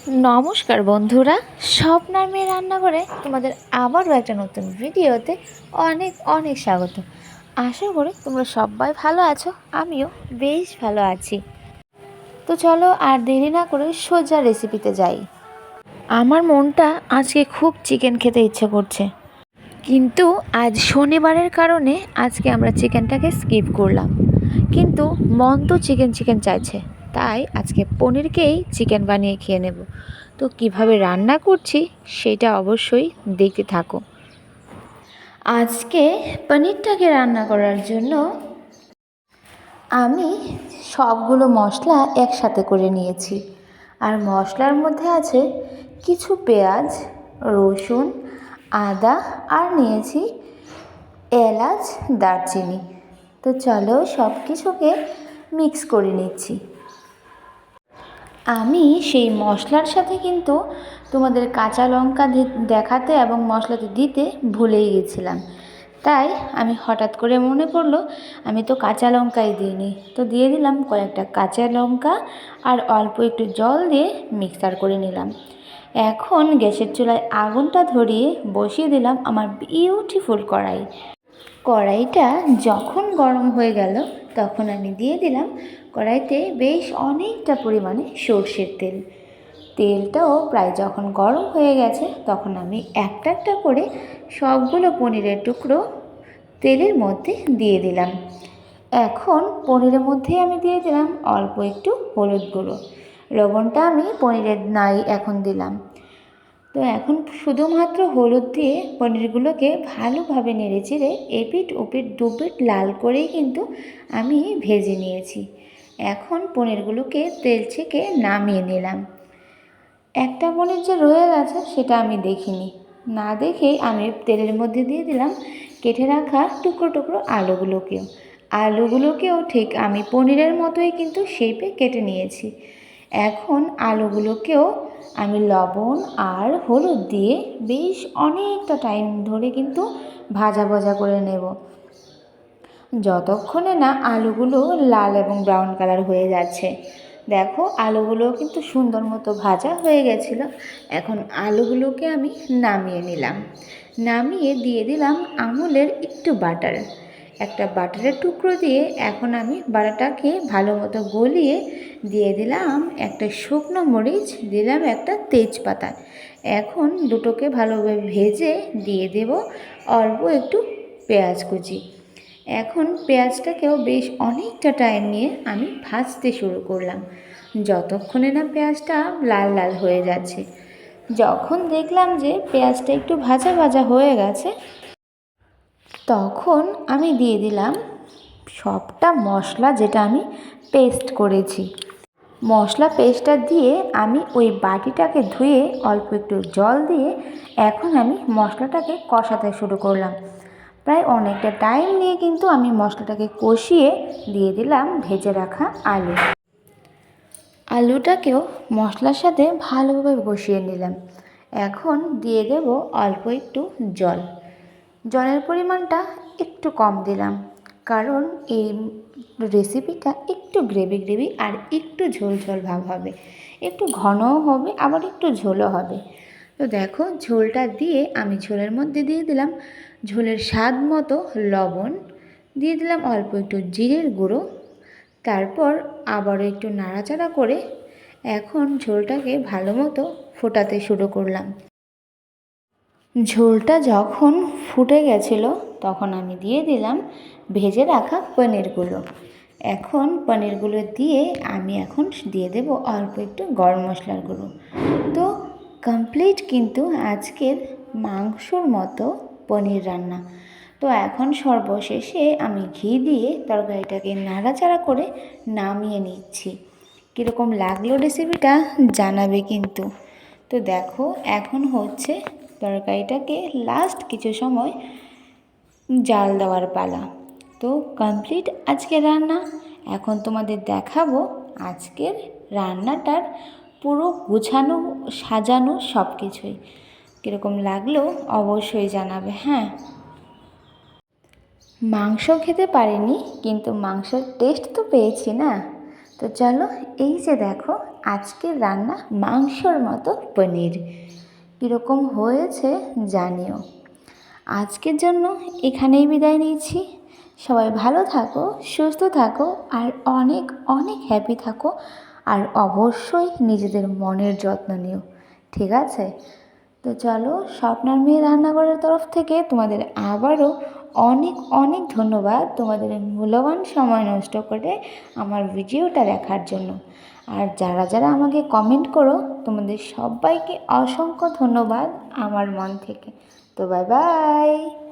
নমস্কার বন্ধুরা, স্বপ্নার মেয়ে রান্নাঘরে তোমাদের আবারও একটা নতুন ভিডিওতে অনেক অনেক স্বাগত। আশা করি তোমরা সবাই ভালো আছো, আমিও বেশ ভালো আছি। তো চলো আর দেরি না করে সোজা রেসিপিতে যাই। আমার মনটা আজকে খুব চিকেন খেতে ইচ্ছে করছে, কিন্তু আজ শনিবারের কারণে আজকে আমরা চিকেনটাকে স্কিপ করলাম। কিন্তু মন তো চিকেন চিকেন চাইছে, তাই আজকে পনিরকেই চিকেন বানিয়ে খেয়ে নেব। তো কিভাবে রান্না করছি সেটা অবশ্যই দেখতে থাকো। আজকে পনিরটাকে রান্না করার জন্য আমি সবগুলো মশলা একসাথে করে নিয়েছি। আর মশলার মধ্যে আছে কিছু পেঁয়াজ, রসুন, আদা আর নিয়েছি এলাচ, দারচিনি। তো চলো সব কিছুকে মিক্স করে নিচ্ছি। আমি সেই মশলার সাথে কিন্তু তোমাদের কাঁচা লঙ্কা দেখাতে এবং মশলাতে দিতে ভুলেই গেছিলাম। তাই আমি হঠাৎ করে মনে পড়লো আমি তো কাঁচা লঙ্কাই দিইনি, তো দিয়ে দিলাম কয়েকটা কাঁচা লঙ্কা আর অল্প একটু জল দিয়ে মিক্সার করে নিলাম। এখন গ্যাসের চুলায় আগুনটা ধরিয়ে বসিয়ে দিলাম আমার বিউটিফুল কড়াই। কড়াইটা যখন গরম হয়ে গেল তখন আমি দিয়ে দিলাম কড়াইতে বেশ অনেকটা পরিমাণে সর্ষের তেল। তেলটাও প্রায় যখন গরম হয়ে গেছে তখন আমি একটা একটা করে সবগুলো পনিরের টুকরো তেলের মধ্যে দিয়ে দিলাম। এখন পনিরের মধ্যে আমি দিয়ে দিলাম অল্প একটু হলুদ গুঁড়ো। লবণটা আমি পনিরের নাই এখন দিলাম। তো এখন শুধুমাত্র হলুদ দিয়ে পনিরগুলোকে ভালোভাবে নেড়েচেড়ে এপিঠ ওপিঠ দুপিঠ লাল করেই কিন্তু আমি ভেজে নিয়েছি। এখন পনিরগুলোকে তেল ছেঁকে নামিয়ে নিলাম। একটা পনির যে রয়ে গেছে সেটা আমি দেখিনি, না দেখেই আমি তেলের মধ্যে দিয়ে দিলাম কেটে রাখা টুকরো টুকরো আলুগুলোকেও ঠিক আমি পনিরের মতোই কিন্তু শেপে কেটে নিয়েছি। এখন আলুগুলোকেও আমি লবণ আর হলুদ দিয়ে বেশ অনেকটা টাইম ধরে কিন্তু ভাজা ভাজা করে নেব, যতক্ষণে না আলুগুলো লাল এবং ব্রাউন কালার হয়ে যাচ্ছে। দেখো আলুগুলো কিন্তু সুন্দর মতো ভাজা হয়ে গেছিলো। এখন আলুগুলোকে আমি নামিয়ে নিলাম। নামিয়ে দিয়ে দিলাম আমুলের একটু বাটার, একটা বাটারের টুকরো দিয়ে এখন আমি বাটারটাকে ভালো মতো গলিয়ে দিয়ে দিলাম একটা শুকনো মরিচ, দিলাম একটা তেজপাতা। এখন দুটোকে ভালোভাবে ভেজে দিয়ে দেব অল্প একটু পেঁয়াজ কুচি। এখন পেঁয়াজটাকেও বেশ অনেকটা টাইম নিয়ে আমি ভাজতে শুরু করলাম, যতক্ষণে না পেঁয়াজটা লাল লাল হয়ে যাচ্ছে। যখন দেখলাম যে পেঁয়াজটা একটু ভাজা ভাজা হয়ে গেছে তখন আমি দিয়ে দিলাম সবটা মশলা যেটা আমি পেস্ট করেছি। মশলা পেস্টটা দিয়ে আমি ওই বাটিটাকে ধুয়ে অল্প একটু জল দিয়ে এখন আমি মশলাটাকে কষাতে শুরু করলাম। প্রায় অনেকটা টাইম নিয়ে কিন্তু আমি মশলাটাকে কষিয়ে দিয়ে দিলাম ভেজে রাখা আলুটাকেও মশলার সাথে ভালোভাবে কষিয়ে নিলাম। এখন দিয়ে দেব অল্প একটু জল। জলের পরিমাণটা একটু কম দিলাম, কারণ এই রেসিপিটা একটু গ্রেভি গ্রেভি আর একটু ঝোল ঝোল ভাব হবে, একটু ঘনও হবে আবার একটু ঝোলও হবে। তো দেখো ঝোলটা দিয়ে আমি ঝোলের মধ্যে দিয়ে দিলাম ঝোলের স্বাদ মতো লবণ, দিয়ে দিলাম অল্প একটু জিরের গুঁড়ো। তারপর আবারও একটু নাড়াচাড়া করে এখন ঝোলটাকে ভালো মতো ফোটাতে শুরু করলাম। ঝোলটা যখন ফুটে গেছিলো তখন আমি দিয়ে দিলাম ভেজে রাখা পনিরগুলো। এখন পনিরগুলো দিয়ে আমি এখন দিয়ে দেব অল্প একটু গরম মশলার গুঁড়ো। তো কমপ্লিট কিন্তু আজকের মাংসর মতো পনির রান্না। তো এখন সর্বশেষে আমি ঘি দিয়ে তরকারিটাকে নাড়াচাড়া করে নামিয়ে নিচ্ছি। কীরকম লাগলো রেসিপিটা জানাবে কিন্তু। তো দেখো এখন হচ্ছে তরকারিটাকে লাস্ট কিছু সময় জাল দেওয়ার পালা। তো কমপ্লিট আজকের রান্না। এখন তোমাদের দেখাবো আজকের রান্নাটার পুরো গুছানো সাজানো সব কিছুই। কীরকম লাগলো অবশ্যই জানাবে। হ্যাঁ, মাংস খেতে পারিনি কিন্তু মাংসের টেস্ট তো পেয়েছি না। তো চলো, এই যে দেখো আজকের রান্না মাংসর মতো পনির, কীরকম হয়েছে জানিও। আজকের জন্য এখানেই বিদায় নিচ্ছি। সবাই ভালো থাকো, সুস্থ থাকো, আর অনেক অনেক হ্যাপি থাকো। আর অবশ্যই নিজেদের মনের যত্ন নিও, ঠিক আছে? তো চলো, স্বপ্নার মেয়ে রান্নাঘরের তরফ থেকে তোমাদের আবারও অনেক অনেক ধন্যবাদ তোমাদের মূল্যবান সময় নষ্ট করে আমার ভিডিওটা দেখার জন্য। আর যারা যারা আমাকে কমেন্ট করো, তোমাদের সবাইকে অসংখ্য ধন্যবাদ আমার মন থেকে। তো বাই বাই।